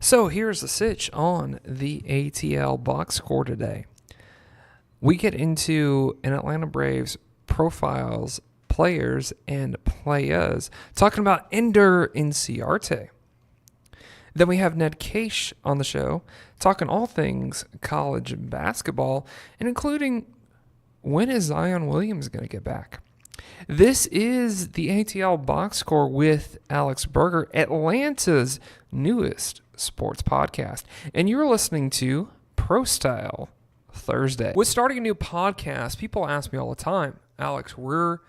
So here's the sitch on the ATL Boxscore today. We get into an Atlanta Braves profiles, players, and Playaz, talking about Ender Inciarte. Then we have Ned Kaish on the show, talking all things college basketball, and including when is Zion Williams going to get back. This is the ATL Boxscore with Alex Berger, Atlanta's newest sports podcast. And you're listening to Pro Style Thursday. With starting a new podcast, people ask me all the time, Alex, where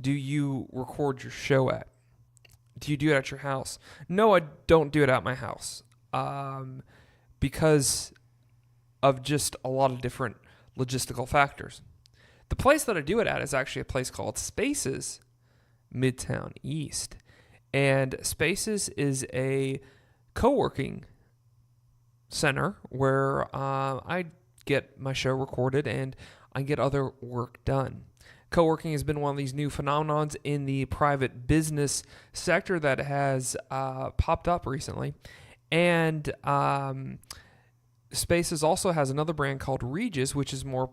do you record your show at? Do you do it at your house? No, I don't do it at my house because of just a lot of different logistical factors. The place that I do it at is actually a place called Spaces, Midtown East. And Spaces is a co-working center where I get my show recorded and I get other work done. Co-working has been one of these new phenomenons in the private business sector that has popped up recently. And Spaces also has another brand called Regis, which is more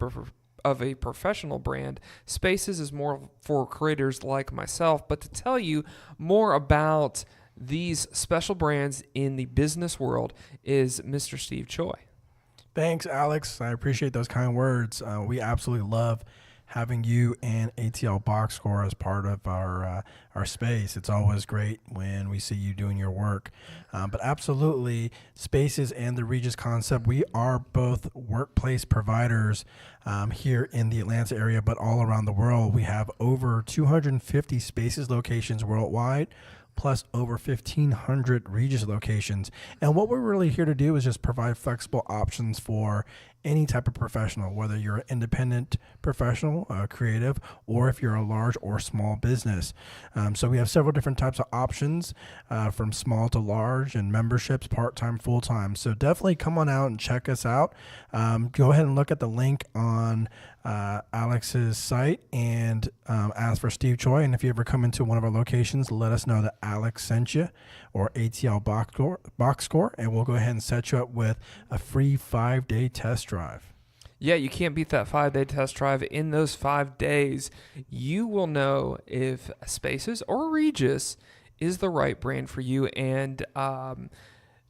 of a professional brand. Spaces is more for creators like myself. But to tell you more about these special brands in the business world is Mr. Steve Choi. Thanks, Alex. I appreciate those kind words. We absolutely love having you and ATL Boxscore as part of our space. It's always great when we see you doing your work. But absolutely, Spaces and the Regis concept, we are both workplace providers here in the Atlanta area, but all around the world. We have over 250 Spaces locations worldwide, plus over 1,500 Regis locations. And what we're really here to do is just provide flexible options for any type of professional, whether you're an independent professional, creative, or if you're a large or small business. So we have several different types of options from small to large and memberships, part-time, full-time. So definitely come on out and check us out. Go ahead and look at the link on Alex's site and ask for Steve Choi. And if you ever come into one of our locations, let us know that Alex sent you or ATL Boxscore, and we'll go ahead and set you up with a free 5-day test drive. Yeah, you can't beat that 5-day test drive. In those 5 days, you will know if Spaces or Regis is the right brand for you. And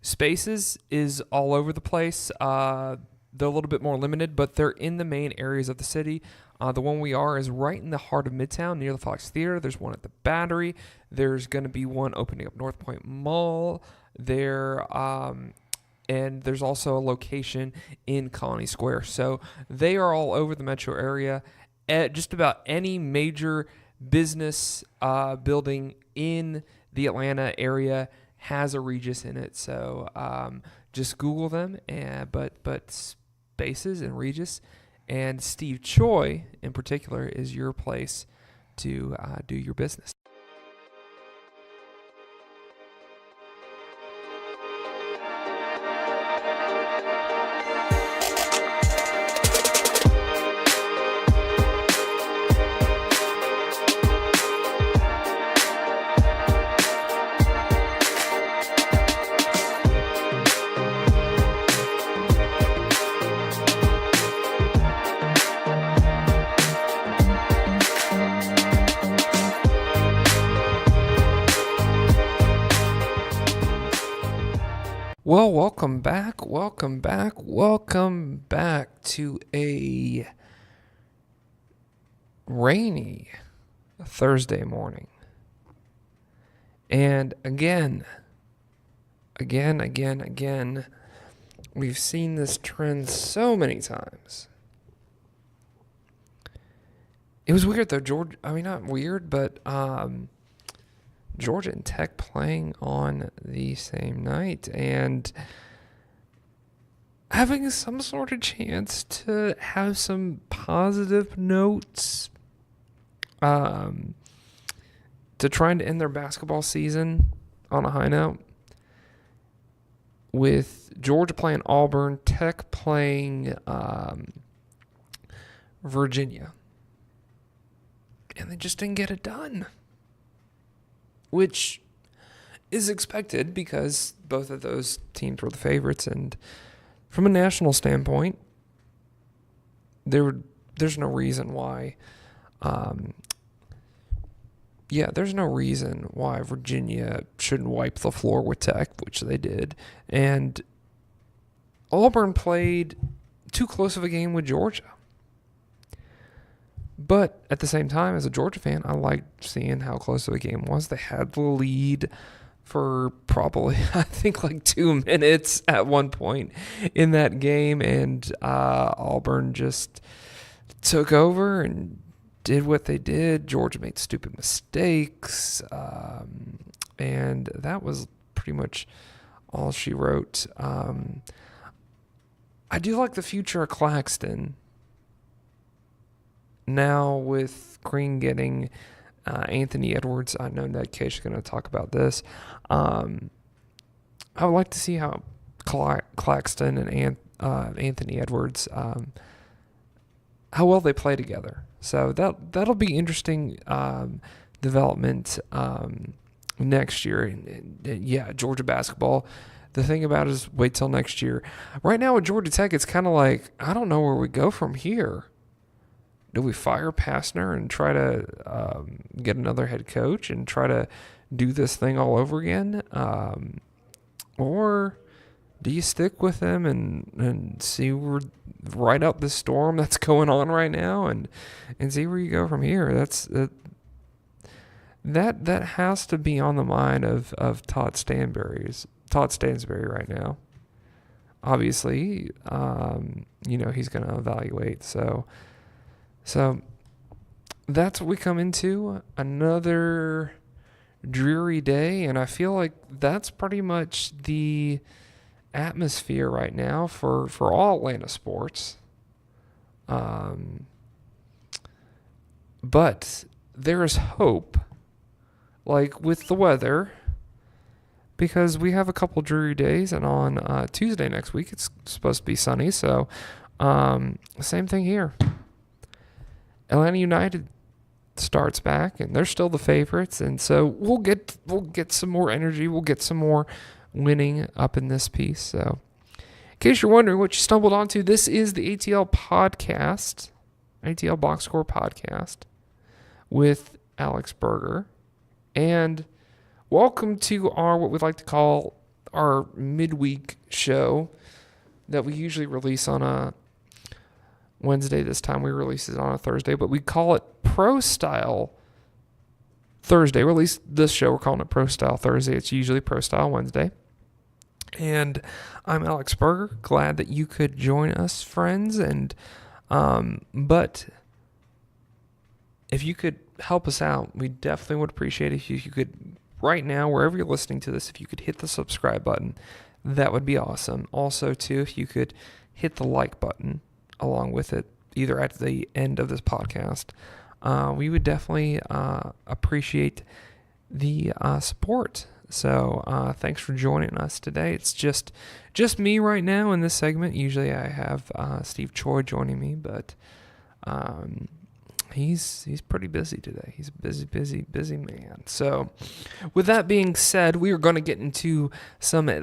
Spaces is all over the place. They're a little bit more limited, but they're in the main areas of the city. The one we are is right in the heart of Midtown, near the Fox Theater. There's one at the Battery. There's going to be one opening up North Point Mall there. And there's also a location in Colony Square. So they are all over the metro area. At just about any major business building in the Atlanta area has a Regis in it. So just Google them. But Spaces and Regis and Steve Choi in particular is your place to do your business. Well, welcome back to a rainy Thursday morning. And again, we've seen this trend so many times. It was weird though, Georgia. I mean, not weird, but Georgia and Tech playing on the same night and having some sort of chance to have some positive notes to trying to end their basketball season on a high note, with Georgia playing Auburn, Tech playing Virginia. And they just didn't get it done. Which is expected because both of those teams were the favorites. And from a national standpoint, there's no reason why. There's no reason why Virginia shouldn't wipe the floor with Tech, which they did. And Auburn played too close of a game with Georgia. But at the same time, as a Georgia fan, I liked seeing how close of a game was. They had the lead for probably, I think, like 2 minutes at one point in that game. And Auburn just took over and did what they did. Georgia made stupid mistakes. And that was pretty much all she wrote. I do like the future of Claxton. Now with Green getting Anthony Edwards, I know Ned Kaish is going to talk about this. I would like to see how Claxton and Anthony Edwards, how well they play together. So that'll be interesting development next year. And Georgia basketball. The thing about it is wait till next year. Right now with Georgia Tech, it's kind of like, I don't know where we go from here. Do we fire Pastner and try to get another head coach and try to do this thing all over again? Or do you stick with him and see ride out the storm that's going on right now and see where you go from here? That has to be on the mind of Todd Stansbury right now. Obviously, he's going to evaluate. So that's what we come into, another dreary day, and I feel like that's pretty much the atmosphere right now for all Atlanta sports. But there is hope, like with the weather, because we have a couple dreary days, and on Tuesday next week it's supposed to be sunny, so same thing here. Atlanta United starts back, and they're still the favorites, and so we'll get some more energy. We'll get some more winning up in this piece. So, in case you're wondering what you stumbled onto, this is the ATL podcast, ATL Boxscore podcast with Alex Berger, and welcome to our what we'd like to call our midweek show that we usually release on a Wednesday. This time we release it on a Thursday, but we call it Pro Style Thursday. Or at least this show, we're calling it Pro Style Thursday. It's usually Pro Style Wednesday. And I'm Alex Berger. Glad that you could join us, friends. And but if you could help us out, we definitely would appreciate it if you could, right now, wherever you're listening to this, if you could hit the subscribe button, that would be awesome. Also, too, if you could hit the like button along with it, either at the end of this podcast, we would definitely appreciate the support. So thanks for joining us today. It's just me right now in this segment. Usually I have Steve Choi joining me, but he's pretty busy today. He's a busy man. So with that being said, we are going to get into Atlanta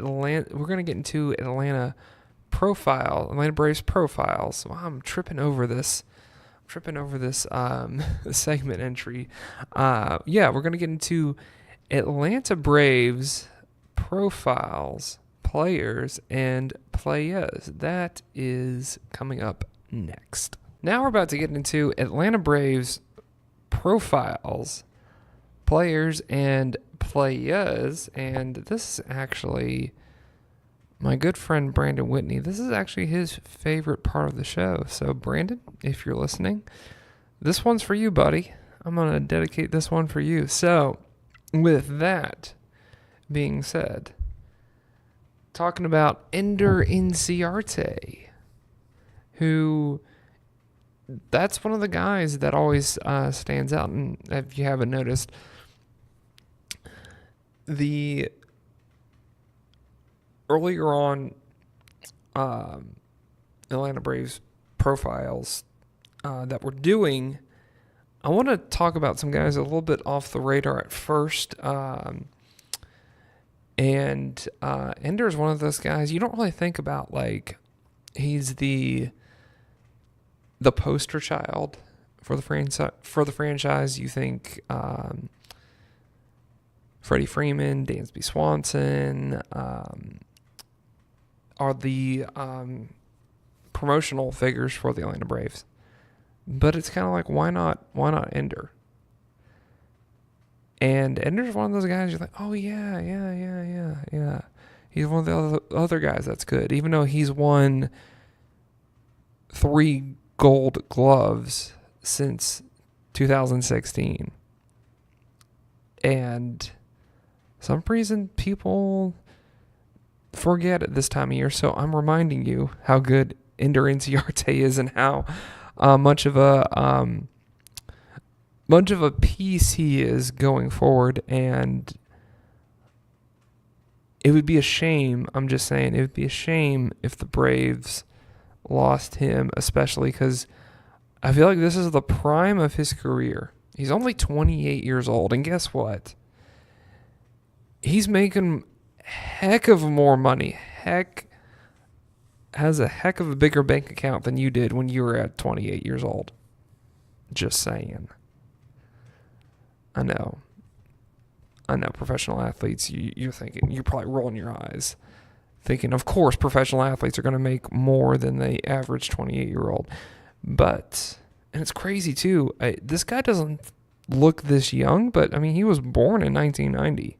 Braves profiles. Wow, I'm tripping over this segment entry. We're going to get into Atlanta Braves profiles, players, and Playaz. That is coming up next. Now we're about to get into Atlanta Braves profiles, players, and Playaz. And this is actually my good friend Brandon Whitney. This is actually his favorite part of the show. So Brandon, if you're listening, this one's for you, buddy. I'm going to dedicate this one for you. So with that being said, talking about Ender Inciarte, who, that's one of the guys that always stands out. And if you haven't noticed, the earlier on Atlanta Braves profiles that we're doing, I want to talk about some guys a little bit off the radar at first. And Ender is one of those guys you don't really think about. Like, he's the poster child for the franchise. You think Freddie Freeman, Dansby Swanson are the promotional figures for the Atlanta Braves. But it's kind of like, why not Ender? And Ender's one of those guys you're like, oh, yeah. He's one of the other guys that's good. Even though he's won 3 Gold Gloves since 2016. And some reason people forget at this time of year. So I'm reminding you how good Ender Inciarte is and how much of a piece he is going forward. And it would be a shame, I'm just saying, it would be a shame if the Braves lost him, especially because I feel like this is the prime of his career. He's only 28 years old, and guess what? He's making heck of more money. Has a heck of a bigger bank account than you did when you were at 28 years old. Just saying. I know professional athletes, you're thinking, you're probably rolling your eyes, thinking, of course, professional athletes are going to make more than the average 28-year-old. But, and it's crazy too, this guy doesn't look this young, but I mean, he was born in 1990.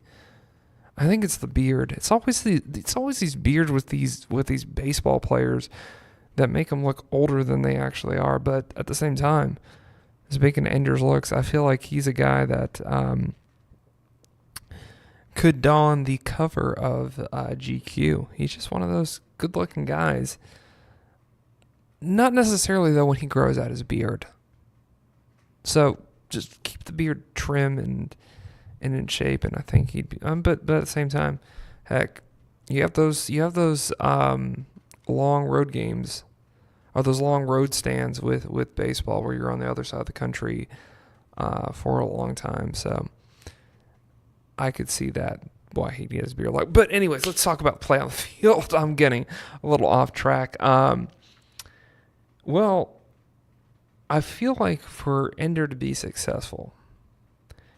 I think it's the beard. It's always these beards with these baseball players that make them look older than they actually are. But at the same time, speaking of Ender's looks, I feel like he's a guy that could don the cover of GQ. He's just one of those good-looking guys. Not necessarily, though, when he grows out his beard. So just keep the beard trim and in shape, and I think he'd be. But at the same time, heck, you have those long road games, or those long road stands with baseball where you're on the other side of the country for a long time. So I could see that why he'd get his beard like. But anyways, let's talk about play on the field. I'm getting a little off track. Well, I feel like for Ender to be successful,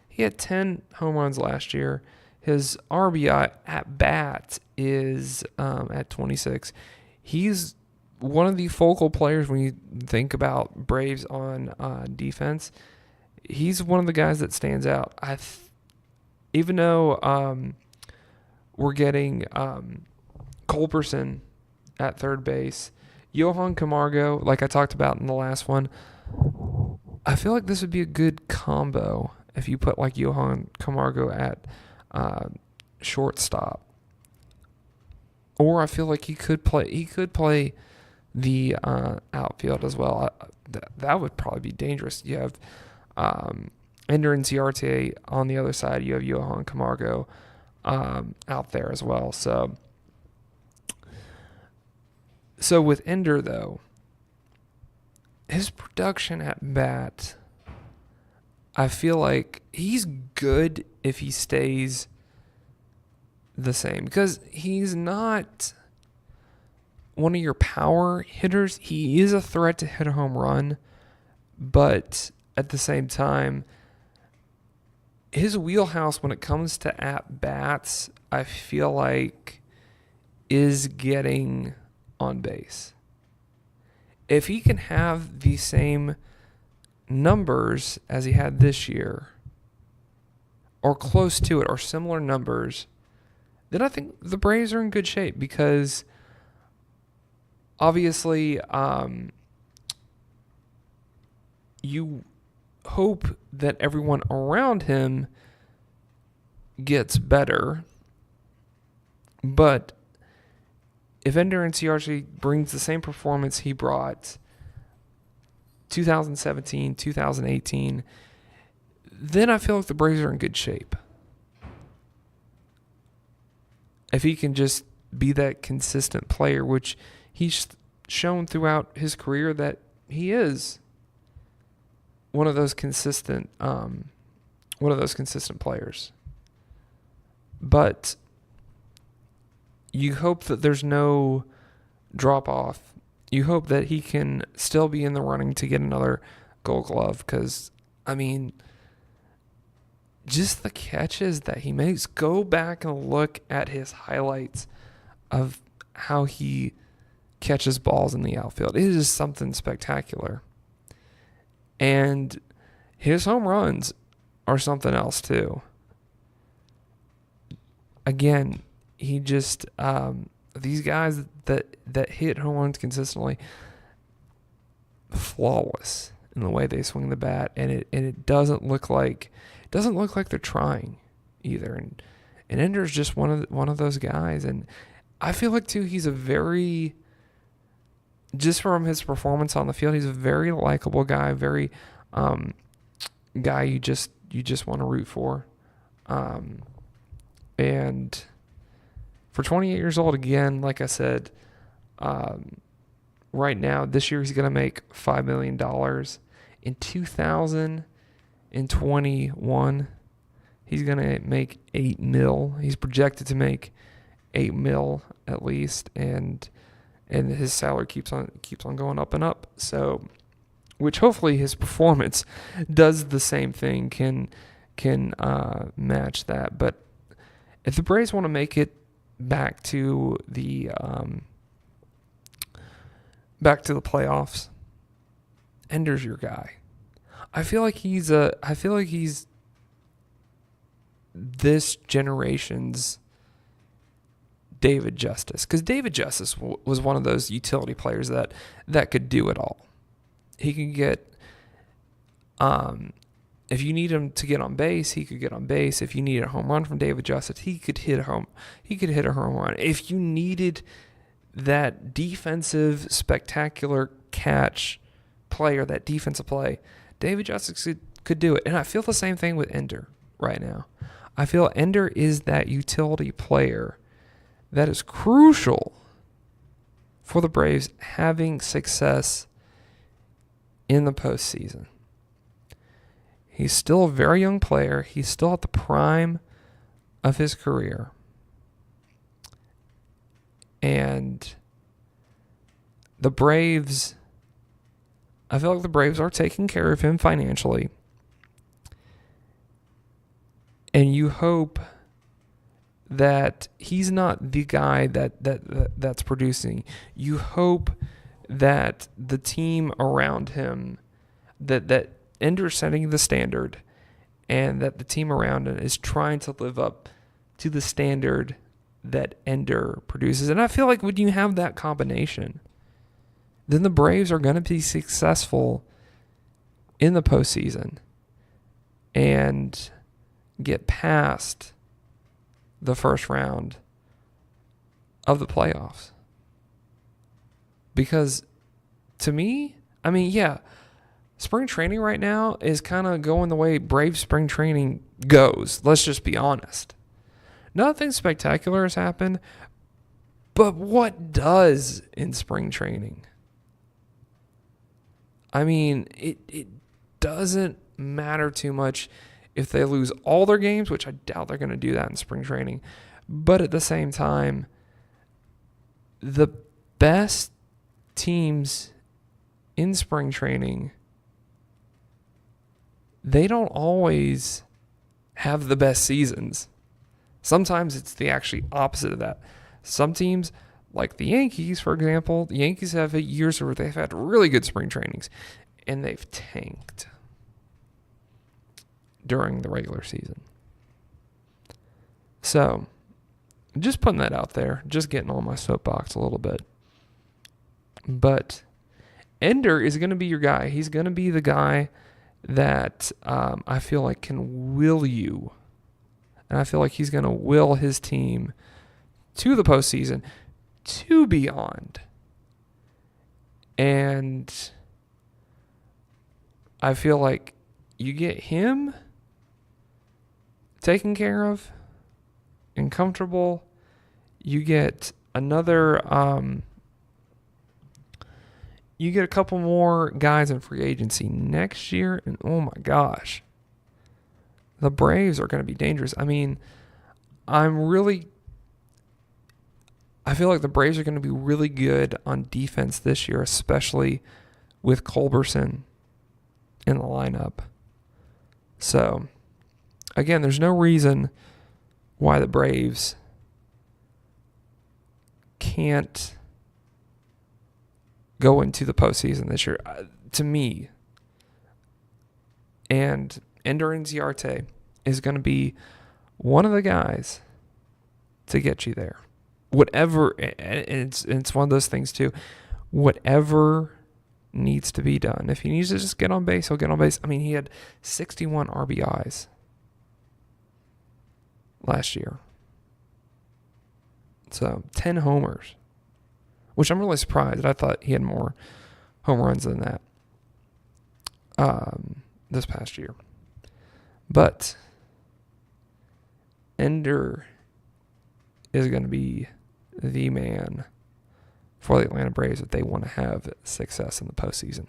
he had 10 home runs last year. His RBI at bat is at 26. He's one of the focal players when you think about Braves on defense. He's one of the guys that stands out. Even though we're getting Culberson at third base, Johan Camargo, like I talked about in the last one, I feel like this would be a good combo if you put like Johan Camargo at shortstop. Or I feel like he could play the outfield as well. That would probably be dangerous. You have Ender Inciarte on the other side. You have Johan Camargo out there as well. So with Ender, though, his production at bat, I feel like he's good if he stays the same, because he's not one of your power hitters. He is a threat to hit a home run, but at the same time, his wheelhouse when it comes to at-bats, I feel like, is getting on base. If he can have the same numbers as he had this year, or close to it, or similar numbers, then I think the Braves are in good shape, because obviously you hope that everyone around him gets better, but if Ender Inciarte brings the same performance he brought 2017, 2018, then I feel like the Braves are in good shape. If he can just be that consistent player, which he's shown throughout his career that he is one of those consistent players. But you hope that there's no drop off. You hope that he can still be in the running to get another Gold Glove because, I mean, just the catches that he makes. Go back and look at his highlights of how he catches balls in the outfield. It is something spectacular. And his home runs are something else too. Again, he just these guys that hit home runs consistently, flawless in the way they swing the bat, and it doesn't look like they're trying either. And Ender's just one of those guys, and I feel like too he's a very, just from his performance on the field, he's a very likable guy, very guy you just want to root for. And for 28 years old, again, like I said, right now, this year he's going to make $5 million. In 2021, he's going to make $8 million. He's projected to make $8 million at least, and his salary keeps on going up and up. So, which hopefully his performance does the same thing, can match that. But if the Braves want to make it back to the playoffs, Ender's your guy. I feel like he's this generation's David Justice, because David Justice was one of those utility players that could do it all. He could get, if you need him to get on base, he could get on base. If you need a home run from David Justice, he could hit a home run. If you needed that defensive, spectacular catch player, that defensive play, David Justice could do it. And I feel the same thing with Ender right now. I feel Ender is that utility player that is crucial for the Braves having success in the postseason. He's still a very young player. He's still at the prime of his career. And the Braves, I feel like the Braves are taking care of him financially. And you hope that he's not the guy that's producing. You hope that the team around him, that Ender's setting the standard, and that the team around him is trying to live up to the standard that Ender produces. And I feel like when you have that combination, then the Braves are going to be successful in the postseason and get past the first round of the playoffs. Because to me, I mean, yeah, spring training right now is kind of going the way Brave spring training goes. Let's just be honest. Nothing spectacular has happened, but what does in spring training? I mean, it doesn't matter too much if they lose all their games, which I doubt they're going to do that in spring training. But at the same time, the best teams in spring training, they don't always have the best seasons. Sometimes it's the actually opposite of that. Some teams, like the Yankees, for example, the Yankees have had years where they've had really good spring trainings, and they've tanked during the regular season. So, just putting that out there, just getting on my soapbox a little bit. But Ender is going to be your guy. He's going to be the guy that I feel like can will you. And I feel like he's going to will his team to the postseason, to beyond. And I feel like you get him taken care of and comfortable. You get another, you get a couple more guys in free agency next year, and oh my gosh, the Braves are going to be dangerous. I mean, I'm really I feel like the Braves are going to be really good on defense this year, especially with Culberson in the lineup. So, again, there's no reason why the Braves can't go into the postseason this year. To me, and Ender Inciarte is going to be one of the guys to get you there. Whatever, and it's one of those things too. Whatever needs to be done. If he needs to just get on base, he'll get on base. I mean, he had 61 RBIs last year. So 10 homers, which I'm really surprised. I thought he had more home runs than that this past year. But Ender is going to be the man for the Atlanta Braves if they want to have success in the postseason.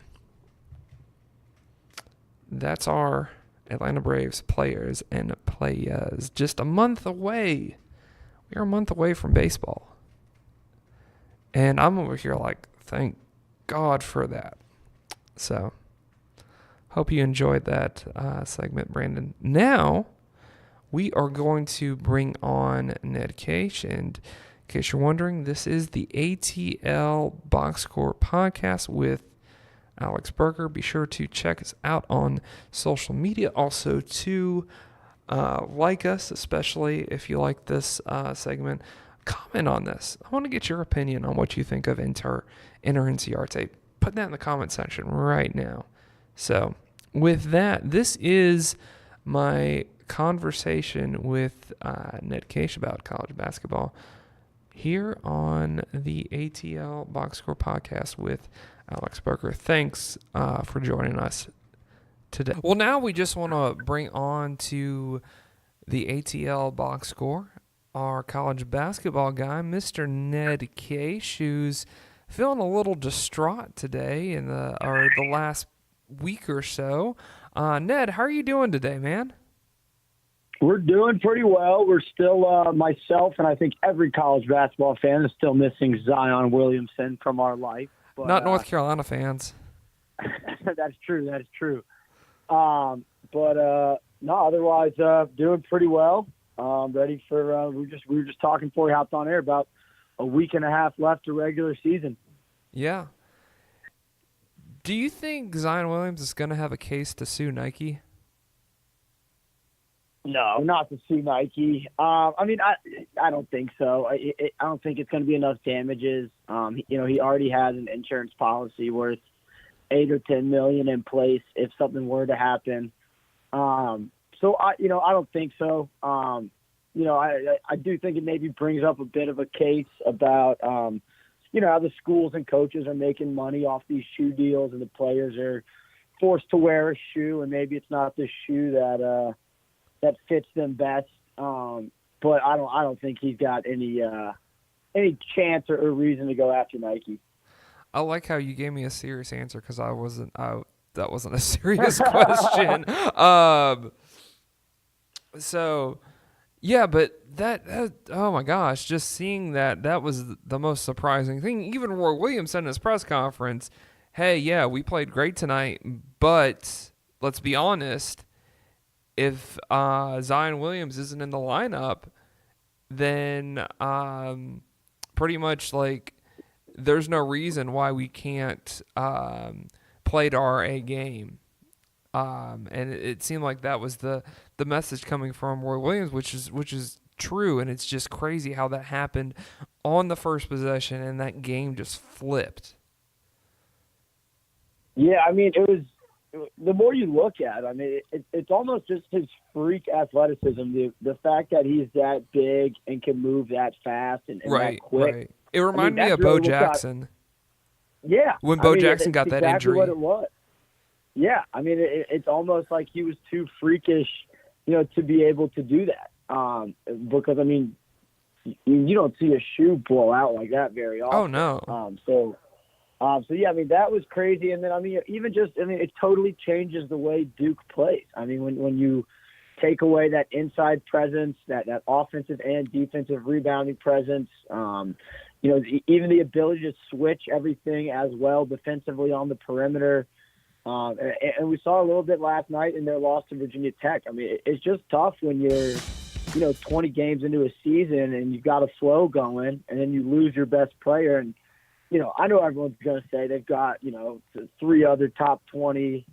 That's our Atlanta Braves players and Playaz. Just a month away. We are a month away from baseball. And I'm over here like, thank God for that. So, hope you enjoyed that segment, Brandon. Now, we are going to bring on Ned Kaish. And in case you're wondering, this is the ATL Boxscore podcast with Alex Berger. Be sure to check us out on social media. Also, to like us, especially if you like this segment. Comment on this. I want to get your opinion on what you think of Ender Inciarte. Put that in the comment section right now. So, with that, this is my conversation with Ned Kaish about college basketball here on the ATL Boxscore podcast with Alex Berger. Thanks for joining us today. Well, now we just want to bring on to the ATL Boxscore our college basketball guy, Mr. Ned Kaish, who's feeling a little distraught today in the last week or so. Ned, how are you doing today, man? We're doing pretty well. We're still, myself and I think every college basketball fan is still missing Zion Williamson from our life. But, not North Carolina fans. That's true. That is true. No, otherwise, doing pretty well. Ready for, we were just talking before we hopped on air about a week and a half left to regular season. Yeah. Do you think Zion Williams is going to have a case to sue Nike? No, not to sue Nike. I don't think so. I don't think it's going to be enough damages. He already has an insurance policy worth $8 or $10 million in place if something were to happen. So I don't think so. I do think it maybe brings up a bit of a case about, how the schools and coaches are making money off these shoe deals and the players are forced to wear a shoe and maybe it's not the shoe that fits them best. But I don't think he's got any chance or reason to go after Nike. I like how you gave me a serious answer because that wasn't a serious question. So, yeah, but that oh my gosh, just seeing that was the most surprising thing. Even Roy Williams said in his press conference, hey, yeah, we played great tonight, but let's be honest, if Zion Williams isn't in the lineup, then pretty much like there's no reason why we can't play to our A game. And it seemed like that was the message coming from Roy Williams, which is true, and it's just crazy how that happened on the first possession, and that game just flipped. Yeah, it was. The more you look at it, it's almost just his freak athleticism. The fact that he's that big and can move that fast and that quick. Right. It reminded me of Bo Jackson. Yeah. When Bo Jackson got that exactly injury. What it was. Yeah, it's almost like he was too freakish, to be able to do that. Because you don't see a shoe blow out like that very often. Oh no. So yeah, that was crazy. And then it totally changes the way Duke plays. When you take away that inside presence, that offensive and defensive rebounding presence, even the ability to switch everything as well defensively on the perimeter. And we saw a little bit last night in their loss to Virginia Tech. I mean, it's just tough when you're, 20 games into a season and you've got a flow going and then you lose your best player. And, I know everyone's going to say they've got, 3 other top 20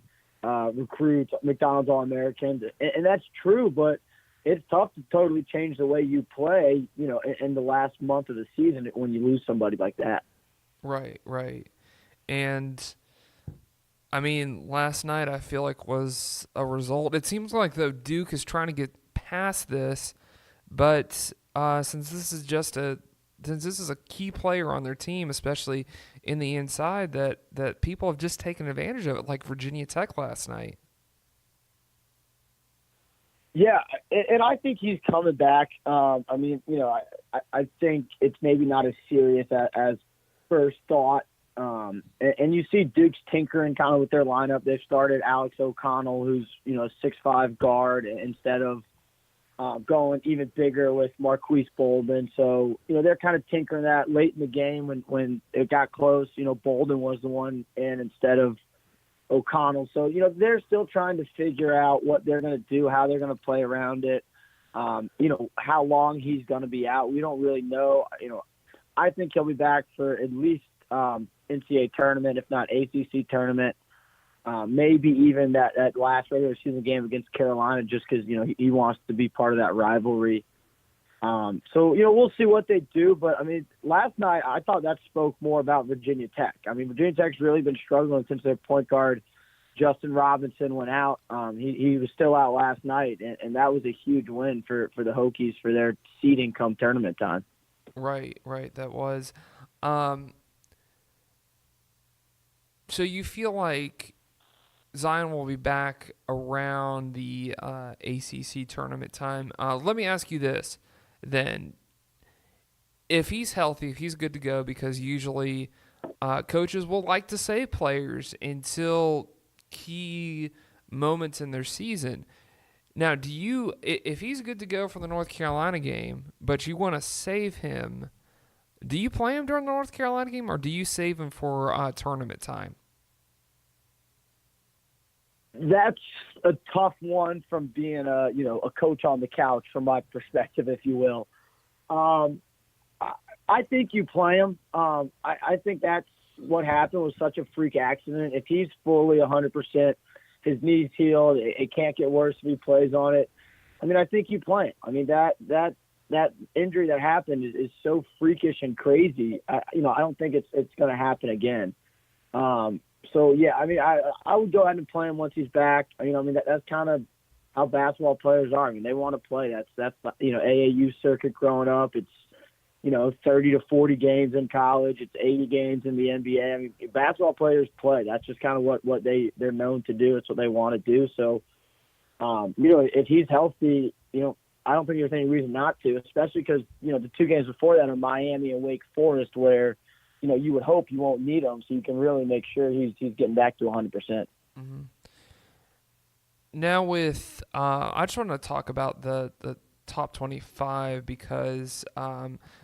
recruits, McDonald's All-Americans. And that's true, but it's tough to totally change the way you play, in the last month of the season when you lose somebody like that. Right. And I mean, last night I feel like was a result. It seems like though Duke is trying to get past this, but since this is a key player on their team, especially in the inside, that people have just taken advantage of it, like Virginia Tech last night. Yeah, and I think he's coming back. I think it's maybe not as serious as first thought. And you see Duke's tinkering kind of with their lineup. They've started Alex O'Connell, who's, a 6'5" guard, instead of going even bigger with Marquise Bolden. So, they're kind of tinkering that late in the game when it got close. Bolden was the one in instead of O'Connell. So, they're still trying to figure out what they're going to do, how they're going to play around it, how long he's going to be out. We don't really know. I think he'll be back for at least NCAA tournament, if not ACC tournament, maybe even that last regular season game against Carolina, just because he wants to be part of that rivalry. So we'll see what they do. But I mean, last night I thought that spoke more about Virginia Tech. I mean, Virginia Tech's really been struggling since their point guard Justin Robinson went out. He was still out last night, and that was a huge win for the Hokies for their seeding come tournament time. Right, that was. So you feel like Zion will be back around the ACC tournament time. Let me ask you this, then. If he's healthy, if he's good to go, because usually coaches will like to save players until key moments in their season. Now, if he's good to go for the North Carolina game, but you want to save him, do you play him during the North Carolina game, or do you save him for tournament time? That's a tough one from being a coach on the couch, from my perspective, if you will. I think you play him. I think that's what happened, was such a freak accident. If he's fully 100%, his knee's healed, it can't get worse if he plays on it. I mean, I think you play him. I mean, that injury that happened is so freakish and crazy. I don't think it's going to happen again. So yeah, I mean, I would go ahead and play him once he's back. That's kind of how basketball players are. I mean, they want to play. That's AAU circuit growing up. It's 30 to 40 games in college. It's 80 games in the NBA. I mean, basketball players play. That's just kind of what they're known to do. It's what they want to do. So, if he's healthy, I don't think there's any reason not to, especially because, the 2 games before that are Miami and Wake Forest, where, you would hope you won't need him, so you can really make sure he's getting back to 100%. Mm-hmm. Now I just want to talk about the top 25, because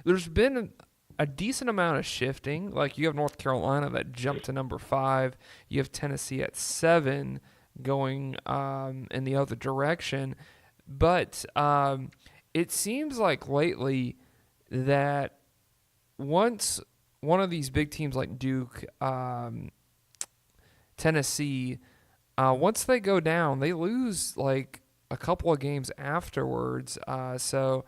there's been a decent amount of shifting. Like, you have North Carolina that jumped to number 5. You have Tennessee at 7 going in the other direction. But it seems like lately that once one of these big teams like Duke, Tennessee, once they go down, they lose like a couple of games afterwards. So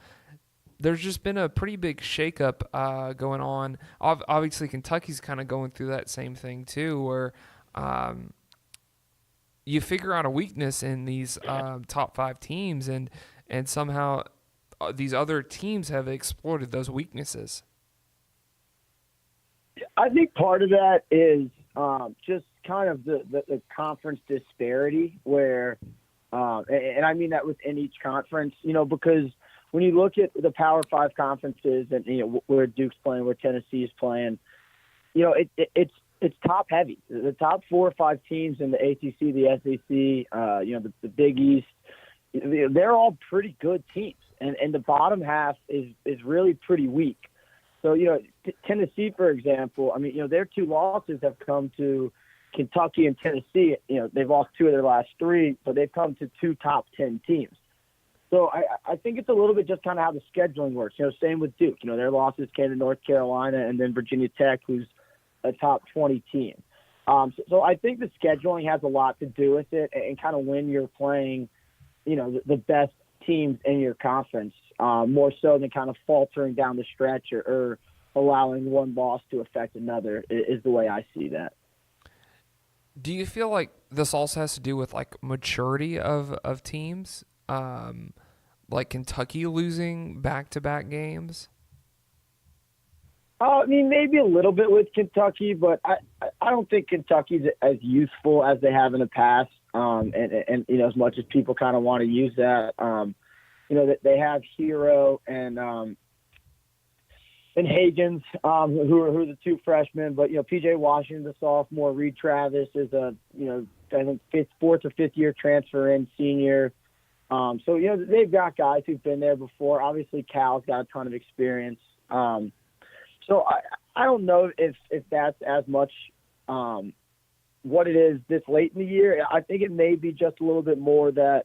there's just been a pretty big shakeup going on. Obviously, Kentucky's kind of going through that same thing too, where you figure out a weakness in these top 5 teams, and somehow these other teams have exploited those weaknesses. I think part of that is just kind of the conference disparity, where, and I mean that within each conference, because when you look at the Power 5 conferences and, where Duke's playing, where Tennessee's playing, it's top heavy. The top 4 or 5 teams in the ACC, the SEC, the Big East, they're all pretty good teams. And the bottom half is really pretty weak. So, Tennessee, for example, I mean, their two losses have come to Kentucky and Tennessee. They've lost two of their last three, but they've come to two top 10 teams. So I think it's a little bit just kind of how the scheduling works. Same with Duke. Their losses came to North Carolina and then Virginia Tech, who's a top 20 team. So I think the scheduling has a lot to do with it, and kind of when you're playing, the best teams in your conference, more so than kind of faltering down the stretch or allowing one loss to affect another is the way I see that. Do you feel like this also has to do with like maturity of teams? Like Kentucky losing back-to-back games? I mean, maybe a little bit with Kentucky, but I don't think Kentucky's as youthful as they have in the past. And as much as people kind of want to use that, that they have Hero and Hagens, who are the two freshmen, but PJ Washington, the sophomore, Reed Travis is I think fourth or fifth year transfer in senior. So they've got guys who've been there before. Obviously, Cal's got a ton of experience. So I don't know if that's as much what it is this late in the year. I think it may be just a little bit more that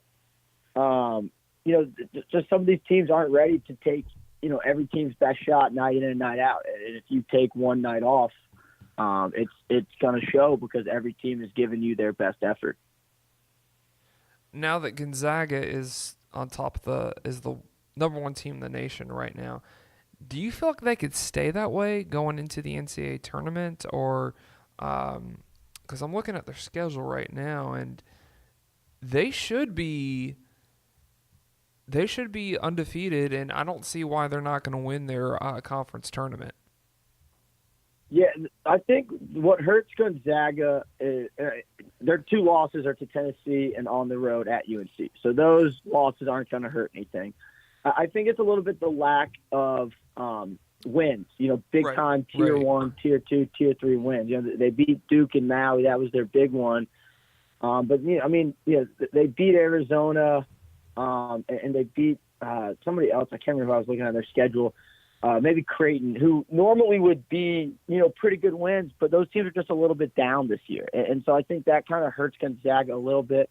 just some of these teams aren't ready to take every team's best shot night in and night out. And if you take one night off, it's going to show because every team is giving you their best effort. Now that Gonzaga is on top of is the number one team in the nation right now, do you feel like they could stay that way going into the NCAA tournament, or because I'm looking at their schedule right now and they should be undefeated, and I don't see why they're not going to win their conference tournament. Yeah, I think what hurts Gonzaga is their two losses are to Tennessee and on the road at UNC. So those losses aren't going to hurt anything. I think it's a little bit the lack of wins, big-time Tier 1, Tier 2, Tier 3 wins. They beat Duke and Maui. That was their big one. But, they beat Arizona, and they beat somebody else. I can't remember if I was looking at their schedule. Maybe Creighton, who normally would be, pretty good wins, but those teams are just a little bit down this year. And so I think that kind of hurts Gonzaga a little bit.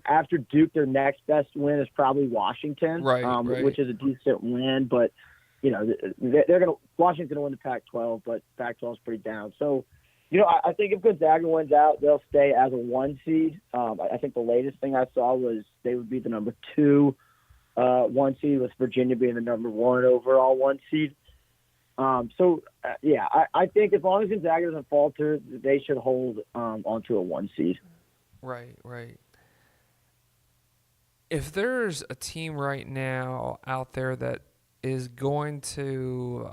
After Duke, their next best win is probably Washington, which is a decent win. But, Washington's going to win the Pac-12, but Pac-12 is pretty down. So, I think if Gonzaga wins out, they'll stay as a 1 seed. I think the latest thing I saw was they would be the number 2 1 seed, with Virginia being the number 1 overall 1 seed. I think as long as Gonzaga doesn't falter, they should hold onto a 1 seed. Right. If there's a team right now out there that is going to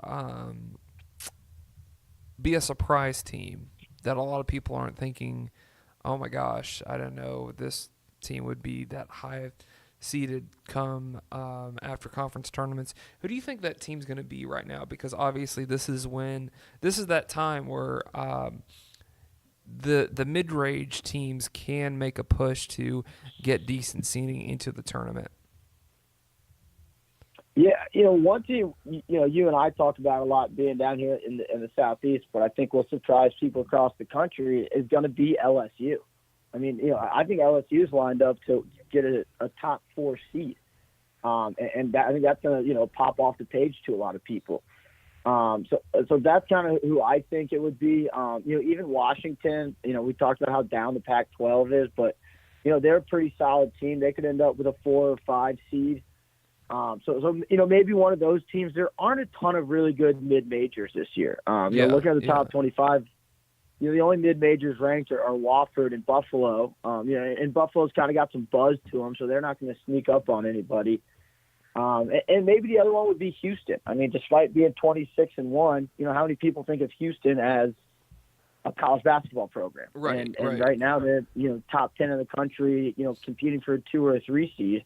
be a surprise team that a lot of people aren't thinking, oh my gosh, I don't know, this team would be that high seeded come after conference tournaments, who do you think that team's going to be right now? Because obviously this is that time where the mid-range teams can make a push to get decent seeding into the tournament. Yeah, one team, you and I talked about a lot being down here in the Southeast, but I think will surprise people across the country is going to be LSU. I mean, I think LSU is lined up to get a top 4 seed, and I think that's going to pop off the page to a lot of people. So that's kind of who I think it would be. Even Washington, we talked about how down the Pac-12 is, but they're a pretty solid team. They could end up with a 4 or 5 seed. So maybe one of those teams. There aren't a ton of really good mid-majors this year. Looking at the top 25, the only mid-majors ranked are Wofford and Buffalo. And Buffalo's kind of got some buzz to them, so they're not going to sneak up on anybody. And maybe the other one would be Houston. I mean, despite being 26-1, how many people think of Houston as a college basketball program? And right now they're top 10 in the country. Competing for a 2 or a 3 seed.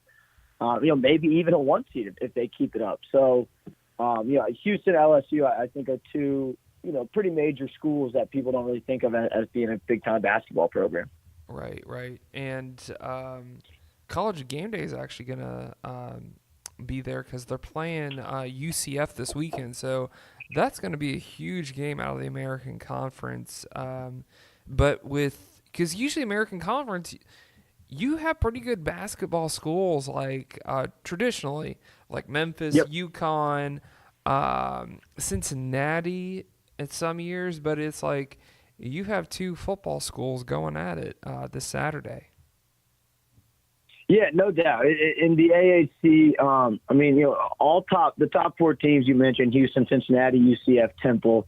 Maybe even a 1 seed if they keep it up. So, Houston, LSU, I think are two, pretty major schools that people don't really think of as being a big-time basketball program. Right. And College Game Day is actually going to be there because they're playing UCF this weekend. So that's going to be a huge game out of the American Conference. But because usually American Conference, you have pretty good basketball schools like traditionally, like Memphis, Yep. UConn, Cincinnati in some years, but it's like you have two football schools going at it this Saturday. Yeah, no doubt. In the AAC, I mean, the top four teams you mentioned, Houston, Cincinnati, UCF, Temple,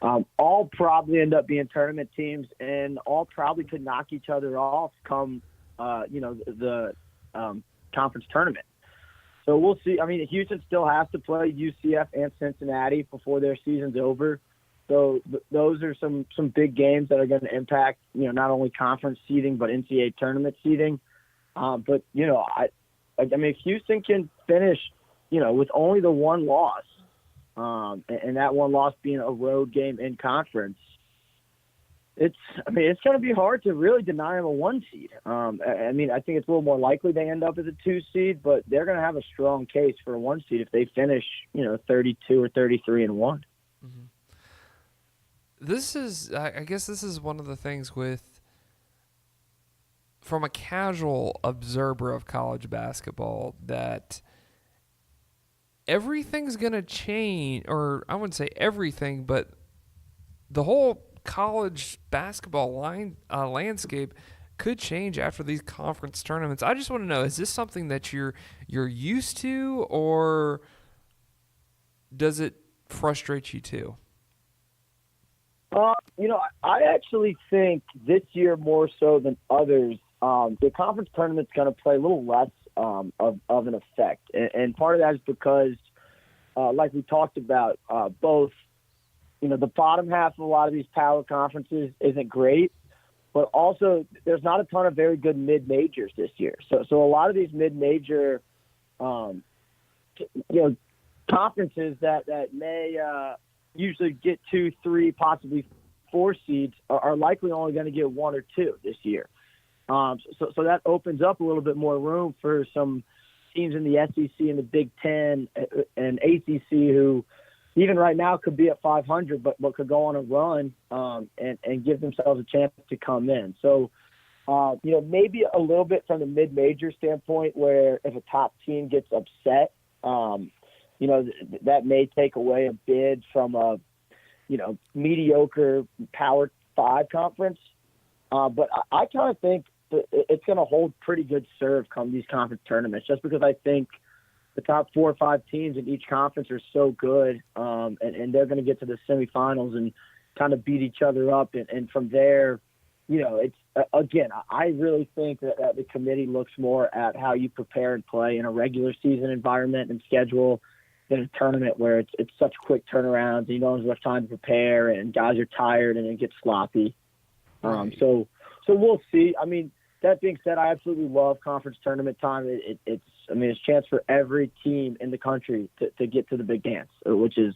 all probably end up being tournament teams, and all probably could knock each other off come, the conference tournament. So we'll see. I mean, Houston still has to play UCF and Cincinnati before their season's over. So those are some big games that are going to impact, not only conference seeding but NCAA tournament seeding. But I mean, if Houston can finish, with only the one loss, and that one loss being a road game in conference, it's going to be hard to really deny them a 1 seed. I mean, I think it's a little more likely they end up as a 2 seed, but they're going to have a strong case for a 1 seed if they finish, 32 or 33-1. Mm-hmm. This is, I guess, this is one of the things from a casual observer of college basketball, that everything's going to change, or I wouldn't say everything, but the whole college basketball landscape could change after these conference tournaments. I just want to know, is this something that you're used to, or does it frustrate you too? I actually think this year more so than others, the conference tournament's going to play a little less of an effect. And part of that is because, like we talked about, both, the bottom half of a lot of these power conferences isn't great, but also there's not a ton of very good mid-majors this year. So a lot of these mid-major, conferences that may usually get 2, 3, possibly 4 seeds are likely only going to get 1 or 2 this year. So that opens up a little bit more room for some teams in the SEC and the Big Ten and ACC who even right now could be at 500, but could go on a run and give themselves a chance to come in. So, maybe a little bit from the mid-major standpoint where if a top team gets upset, that may take away a bid from a, mediocre Power 5 conference. But I kind of think that it's going to hold pretty good serve come these conference tournaments, just because I think the top 4 or 5 teams in each conference are so good, and they're going to get to the semifinals and kind of beat each other up. And from there, it's again, I really think that the committee looks more at how you prepare and play in a regular season environment and schedule than a tournament where it's such quick turnarounds and you don't have enough time to prepare and guys are tired and it gets sloppy. Right. So we'll see. I mean, that being said, I absolutely love conference tournament time. It's a chance for every team in the country to get to the big dance, which is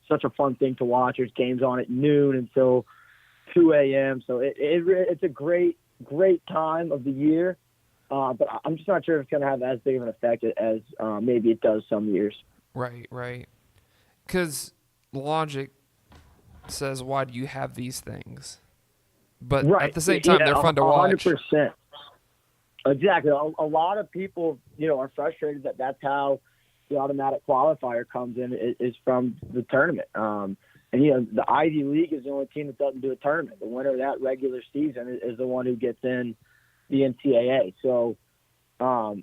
such a fun thing to watch. There's games on at noon until 2 a.m. So it's a great time of the year. But I'm just not sure if it's going to have as big of an effect as maybe it does some years. Right. Because logic says, why do you have these things? But right. At the same time, they're fun to watch. 100%. Exactly. A lot of people, are frustrated that that's how the automatic qualifier comes in is from the tournament. And the Ivy League is the only team that doesn't do a tournament. The winner of that regular season is the one who gets in the NCAA. So, I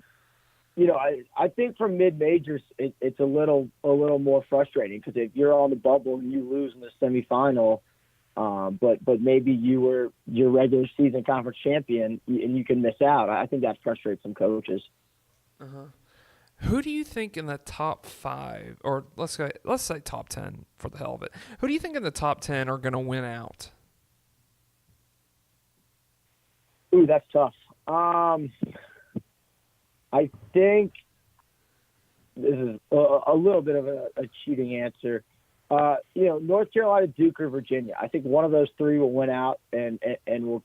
think for mid-majors, it's a little more frustrating because if you're on the bubble and you lose in the semifinal, but maybe you were your regular season conference champion and you can miss out, I think that frustrates some coaches. Uh-huh. Who do you think in the top 5, or let's say top 10 for the hell of it? Who do you think in the top 10 are going to win out? Ooh, that's tough. I think this is a little bit of a cheating answer. North Carolina, Duke, or Virginia. I think one of those 3 will win out and will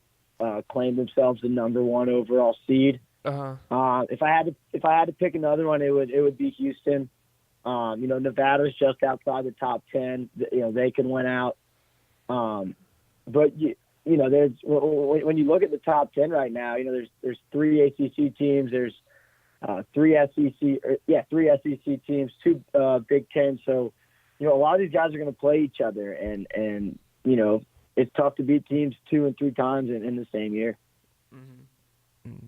claim themselves the number 1 overall seed. Uh-huh. If I had to pick another one, it would be Houston. Nevada's just outside the top 10. They can win out. But there's when you look at the top 10 right now, there's 3 ACC teams, there's 3 SEC teams, 2 Big Ten. So, a lot of these guys are going to play each other, and it's tough to beat teams 2 and 3 times in the same year. Mm-hmm. Mm-hmm.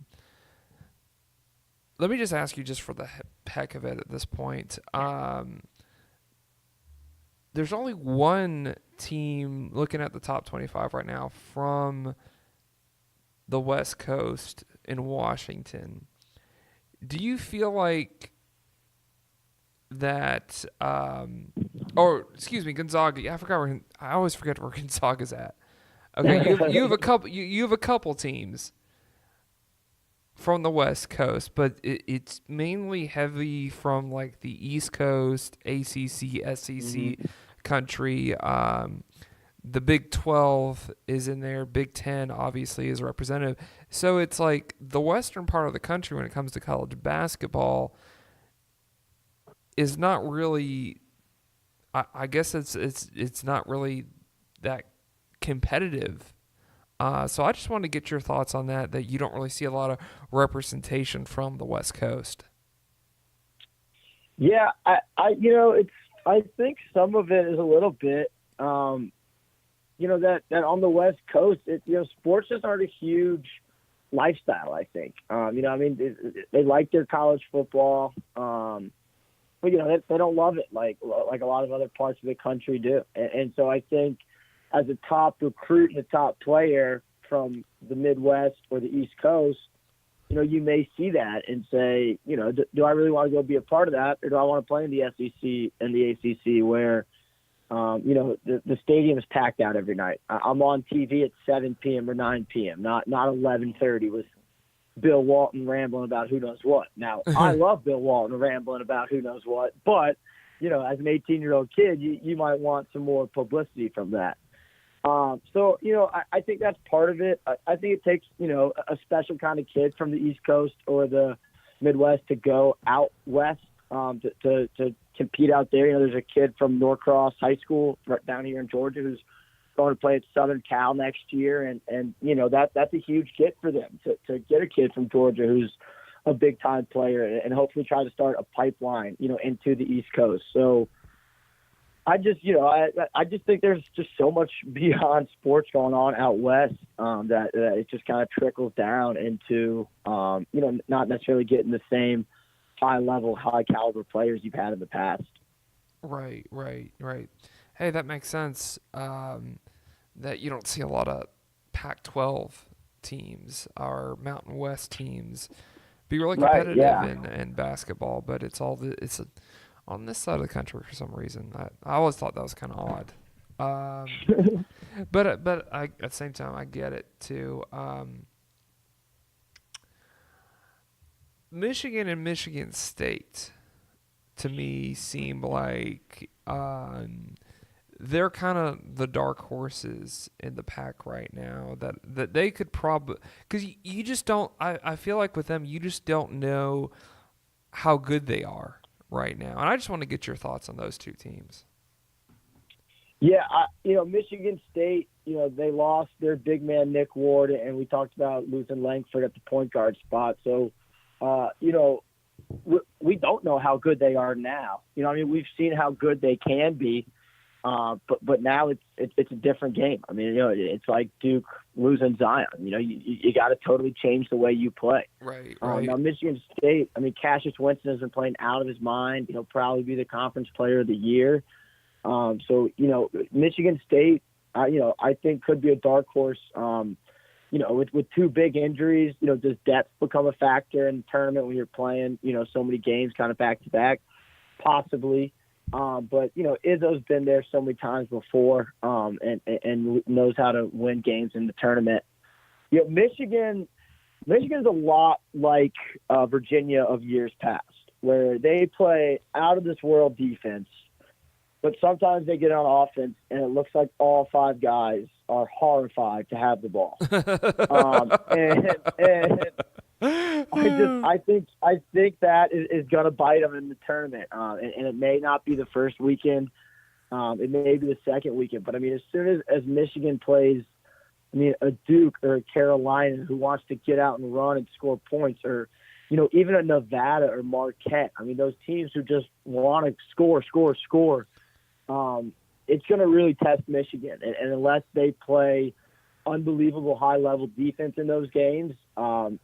Let me just ask you, just for the heck of it at this point, there's only one team looking at the top 25 right now from the West Coast in Washington. Do you feel like that, Gonzaga? I forgot I always forget where Gonzaga's at. Okay, you have a couple. You have a couple teams from the West Coast, but it's mainly heavy from like the East Coast, ACC, SEC country. The Big 12 is in there. Big 10 obviously is representative. So it's like the western part of the country when it comes to college basketball is not really. I guess it's not really that competitive. So I just wanted to get your thoughts on that you don't really see a lot of representation from the West Coast. Yeah, I think some of it is a little bit, that on the West Coast, sports just aren't a huge lifestyle, I think. They like their college football, but, they don't love it like a lot of other parts of the country do. And so I think, as a top recruit and a top player from the Midwest or the East Coast, you may see that and say, do I really want to go be a part of that, or do I want to play in the SEC and the ACC where, the stadium is packed out every night. I'm on TV at 7 p.m. or 9 p.m., not 11:30 with Bill Walton rambling about who knows what. Now, I love Bill Walton rambling about who knows what, but, as an 18-year-old kid, you might want some more publicity from that. So, I think that's part of it. I think it takes, a special kind of kid from the East Coast or the Midwest to go out west to compete out there. There's a kid from Norcross High School right down here in Georgia who's going to play at Southern Cal next year. And that's a huge get for them to get a kid from Georgia who's a big-time player and hopefully try to start a pipeline, into the East Coast. So, I just think there's just so much beyond sports going on out west that it just kind of trickles down into, not necessarily getting the same high-level, high-caliber players you've had in the past. Right. Hey, that makes sense. That you don't see a lot of Pac-12 teams or Mountain West teams be really competitive in basketball, but it's on this side of the country for some reason. I always thought that was kind of odd. But at the same time, I get it too. Michigan and Michigan State, to me, seem like they're kind of the dark horses in the pack right now. That they could probably, because you just don't. I feel like with them, you just don't know how good they are right now. And I just want to get your thoughts on those two teams. Yeah, Michigan State, they lost their big man, Nick Ward, and we talked about losing Langford at the point guard spot. So, we don't know how good they are now. We've seen how good they can be, but now it's a different game. It's like Duke losing Zion. You got to totally change the way you play. Right. Now, Michigan State, Cassius Winston has been playing out of his mind. He'll probably be the conference player of the year. So, Michigan State, I think could be a dark horse. With 2 big injuries, does depth become a factor in the tournament when you're playing, so many games kind of back to back? Possibly. But Izzo's been there so many times before, and knows how to win games in the tournament. Michigan's a lot like Virginia of years past, where they play out of this world defense, but sometimes they get on offense and it looks like all 5 guys are horrified to have the ball. I think that is going to bite them in the tournament, and it may not be the first weekend. It may be the second weekend, but I mean, as soon as Michigan plays, I mean, a Duke or a Carolina who wants to get out and run and score points, or even a Nevada or Marquette. I mean, those teams who just want to score. It's going to really test Michigan, and unless they play unbelievable high-level defense in those games, I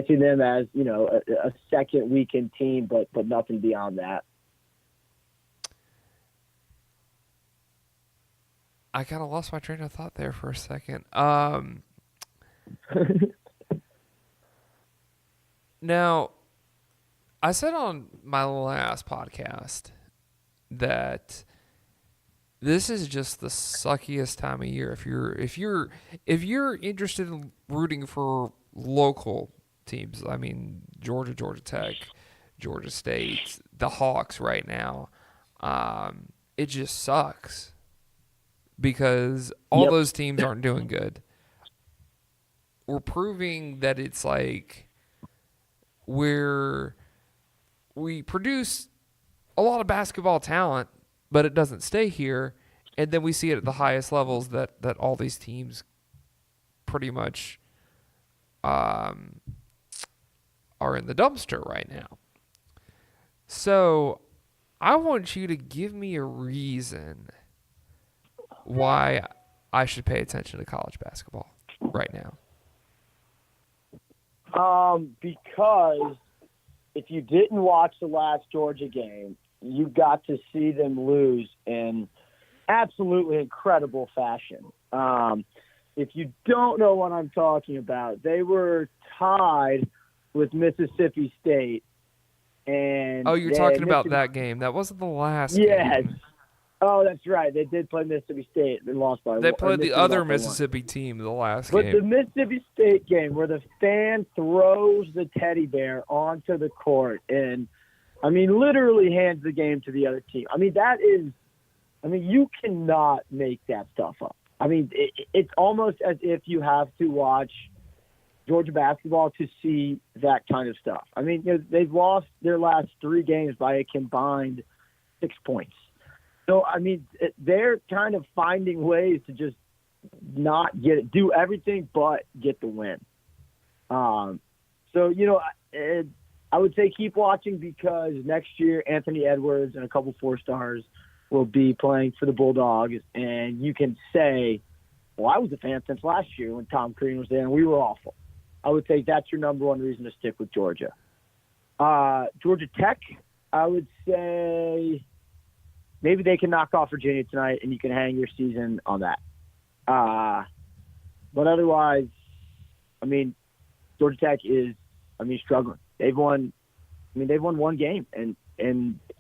see them as a second weekend team, but nothing beyond that. I kind of lost my train of thought there for a second. Now, I said on my last podcast that this is just the suckiest time of year. If you're interested in rooting for local teams, I mean Georgia Tech, Georgia State, the Hawks right now, it just sucks because all those teams aren't doing good. We're proving that it's like we produce a lot of basketball talent, but it doesn't stay here. And then we see it at the highest levels that all these teams pretty much are in the dumpster right now. So I want you to give me a reason why I should pay attention to college basketball right now. Because if you didn't watch the last Georgia game, you got to see them lose in absolutely incredible fashion. If you don't know what I'm talking about, they were tied with Mississippi State. And you're talking about that game. That wasn't the last game. Yes. Oh, that's right. They did play Mississippi State and lost by one. They played the other Mississippi team the last game. But the Mississippi State game where the fan throws the teddy bear onto the court and, I mean, literally hands the game to the other team. I mean, you cannot make that stuff up. I mean, it's almost as if you have to watch Georgia basketball to see that kind of stuff. I mean, they've lost their last 3 games by a combined 6 points. So, I mean, they're kind of finding ways to just not do everything but get the win. I would say keep watching because next year Anthony Edwards and a couple 4-stars will be playing for the Bulldogs, and you can say, well, I was a fan since last year when Tom Crean was there and we were awful. I would say that's your number one reason to stick with Georgia. Georgia Tech, I would say maybe they can knock off Virginia tonight and you can hang your season on that. But otherwise, I mean, Georgia Tech is, struggling. They've won one game and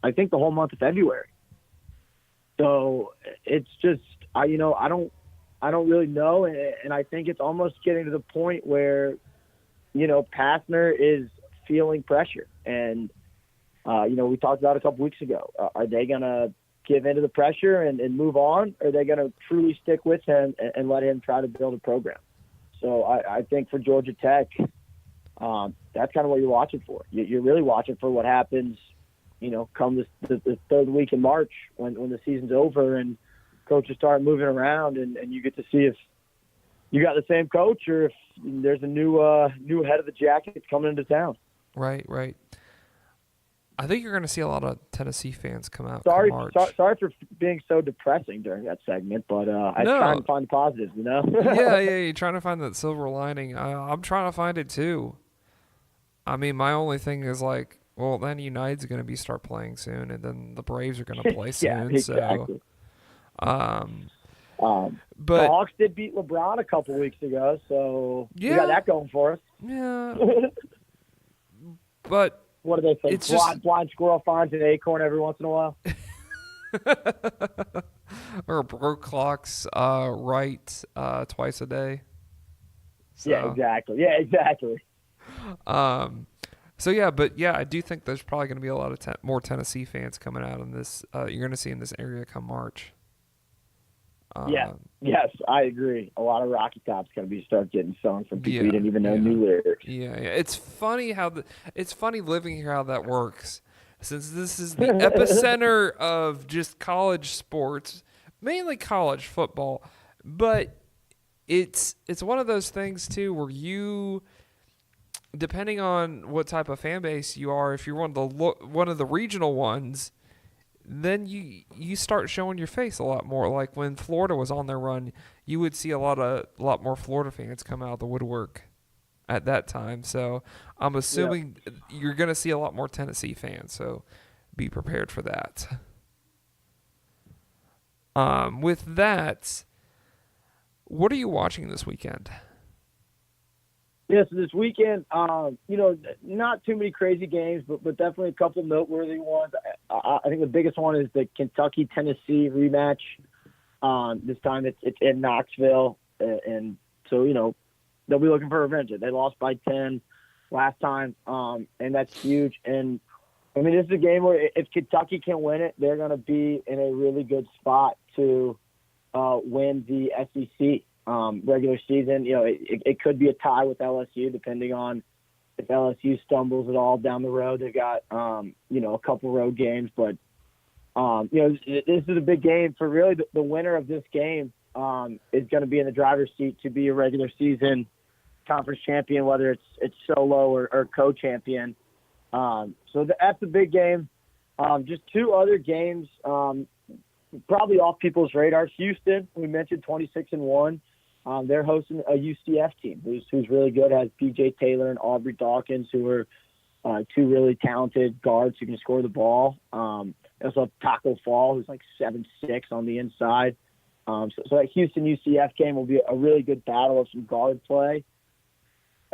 I think the whole month of February. So it's just, I don't really know. And I think it's almost getting to the point where, Pastner is feeling pressure. And, we talked about it a couple weeks ago. Are they going to give into the pressure and move on? Or are they going to truly stick with him and let him try to build a program? So I think for Georgia Tech, that's kind of what you're watching for. You're really watching for what happens, come the third week in March when the season's over and coaches start moving around and you get to see if you got the same coach or if there's a new head of the Jackets coming into town. Right. I think you're going to see a lot of Tennessee fans come out. Sorry for being so depressing during that segment, but I'm trying to find the positives, Yeah, you're trying to find that silver lining. I'm trying to find it too. I mean, my only thing is like, well, then United's going to start playing soon, and then the Braves are going to play soon. Yeah, exactly. But the Hawks did beat LeBron a couple weeks ago, so we got that going for us. Yeah. But what do they say? Blind squirrel finds an acorn every once in a while. Or broke clocks right twice a day. So. Yeah, exactly. I do think there's probably going to be a lot of more Tennessee fans coming out in this. You're going to see in this area come March. Yes, I agree. A lot of Rocky Top's going to be start getting songs from people Yeah, you didn't even know yeah. new lyrics. Yeah. It's funny it's funny living here how that works. Since this is the epicenter of just college sports, mainly college football, but it's one of those things too where you, depending on what type of fan base you are, if you're one of the regional ones, then you start showing your face a lot more. Like when Florida was on their run, you would see a lot more Florida fans come out of the woodwork at that time. So I'm assuming you're going to see a lot more Tennessee fans. So be prepared for that. With that, what are you watching this weekend? Yeah, so this weekend, not too many crazy games, but definitely a couple noteworthy ones. I think the biggest one is the Kentucky-Tennessee rematch. This time it's in Knoxville, and so, they'll be looking for revenge. They lost by 10 last time, and that's huge. And, I mean, this is a game where if Kentucky can win it, they're going to be in a really good spot to win the SEC. Regular season, it could be a tie with LSU depending on if LSU stumbles at all down the road. They've got, a couple road games, but, this is a big game for really the winner of this game is going to be in the driver's seat to be a regular season conference champion, whether it's solo or co-champion. So that's a big game. Just two other games, probably off people's radars. Houston, we mentioned 26-1. They're hosting a UCF team who's really good. Has PJ Taylor and Aubrey Dawkins, who are two really talented guards who can score the ball. They also have Taco Fall, who's like 7'6" on the inside. So that Houston UCF game will be a really good battle of some guard play.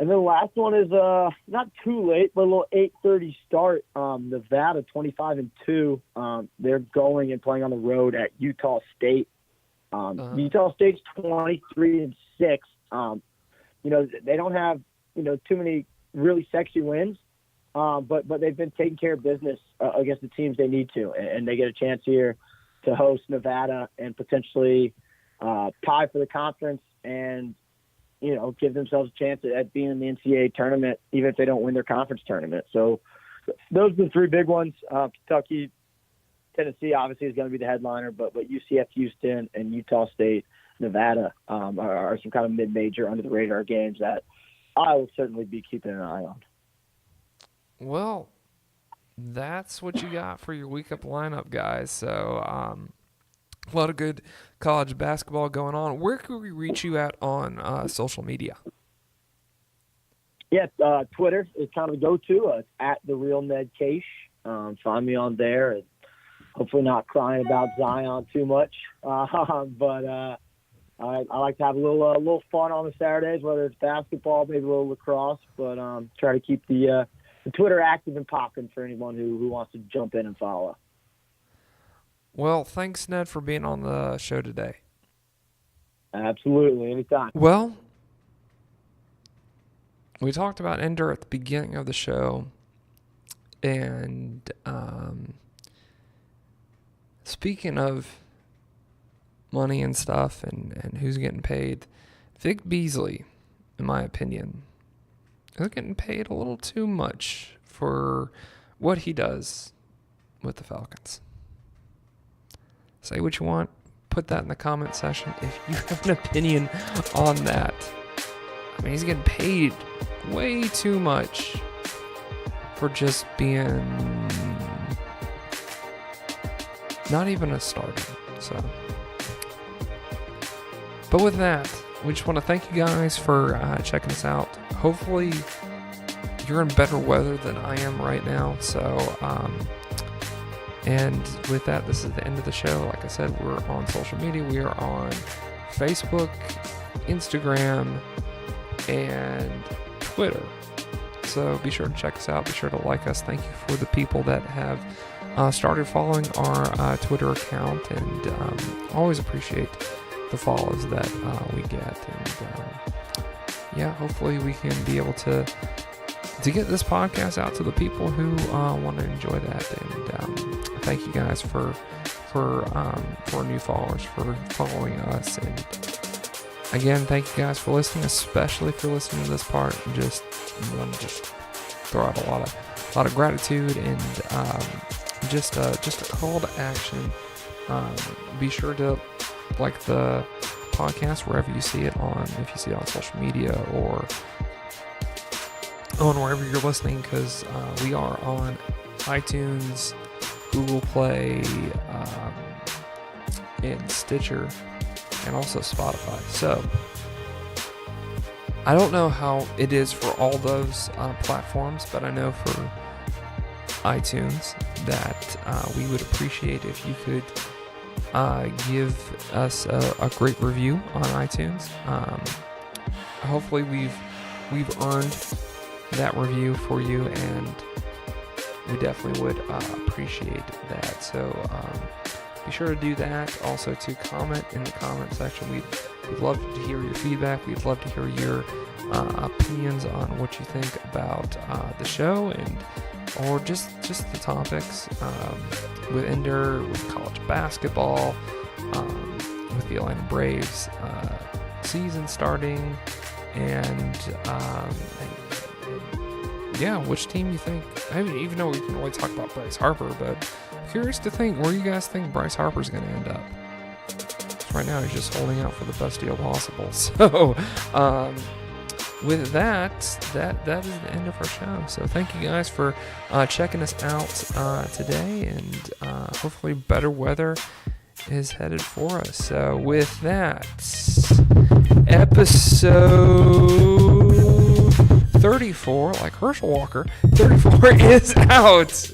And then the last one is not too late, but a little 8:30 start. Nevada 25-2. They're going and playing on the road at Utah State. Utah State's 23-6. They don't have too many really sexy wins, but they've been taking care of business against the teams they need to, and they get a chance here to host Nevada and potentially tie for the conference and give themselves a chance at being in the NCAA tournament, even if they don't win their conference tournament. So those are the three big ones. Kentucky, Tennessee obviously is going to be the headliner, but UCF, Houston, and Utah State, Nevada are some kind of mid-major under-the-radar games that I will certainly be keeping an eye on. Well, that's what you got for your week-up lineup, guys. So a lot of good college basketball going on. Where can we reach you at on social media? Yeah, Twitter is kind of the go-to. It's at the real Ned Kaish. Find me on there. Hopefully not crying about Zion too much, but I like to have a little fun on the Saturdays, whether it's basketball, maybe a little lacrosse, but try to keep the Twitter active and popping for anyone who wants to jump in and follow. Well, thanks, Ned, for being on the show today. Absolutely, anytime. Well, we talked about Ender at the beginning of the show, and speaking of money and stuff and who's getting paid, Vic Beasley, in my opinion, is getting paid a little too much for what he does with the Falcons. Say what you want. Put that in the comment section if you have an opinion on that. I mean, he's getting paid way too much for just being not even a starter. So, but with that, we just want to thank you guys for checking us out. Hopefully, you're in better weather than I am right now. So, and with that, this is the end of the show. Like I said, we're on social media. We are on Facebook, Instagram, and Twitter. So be sure to check us out. Be sure to like us. Thank you for the people that have started following our Twitter account, and always appreciate the follows that we get. And hopefully we can be able to get this podcast out to the people who want to enjoy that. And thank you guys for new followers, for following us, and again, thank you guys for listening, especially if you're listening to this part. Just want to just throw out a lot of gratitude and just a call to action. Be sure to like the podcast wherever you see it on, if you see it on social media or on wherever you're listening, because we are on iTunes, Google Play, and Stitcher, and also Spotify. So I don't know how it is for all those platforms, but I know for iTunes that we would appreciate if you could give us a great review on iTunes. Hopefully we've earned that review for you, and we definitely would appreciate that. So be sure to do that. Also to comment in the comment section. We'd love to hear your feedback. We'd love to hear your opinions on what you think about the show and or just the topics with Ender, with college basketball, with the Atlanta Braves season starting, and yeah, which team you think? I mean, even though we can only talk about Bryce Harper, but I'm curious to think where you guys think Bryce Harper's going to end up. Right now, he's just holding out for the best deal possible. So, with that is the end of our show. So thank you guys for checking us out today, and hopefully better weather is headed for us. So with that, episode 34, like Herschel Walker, 34 is out.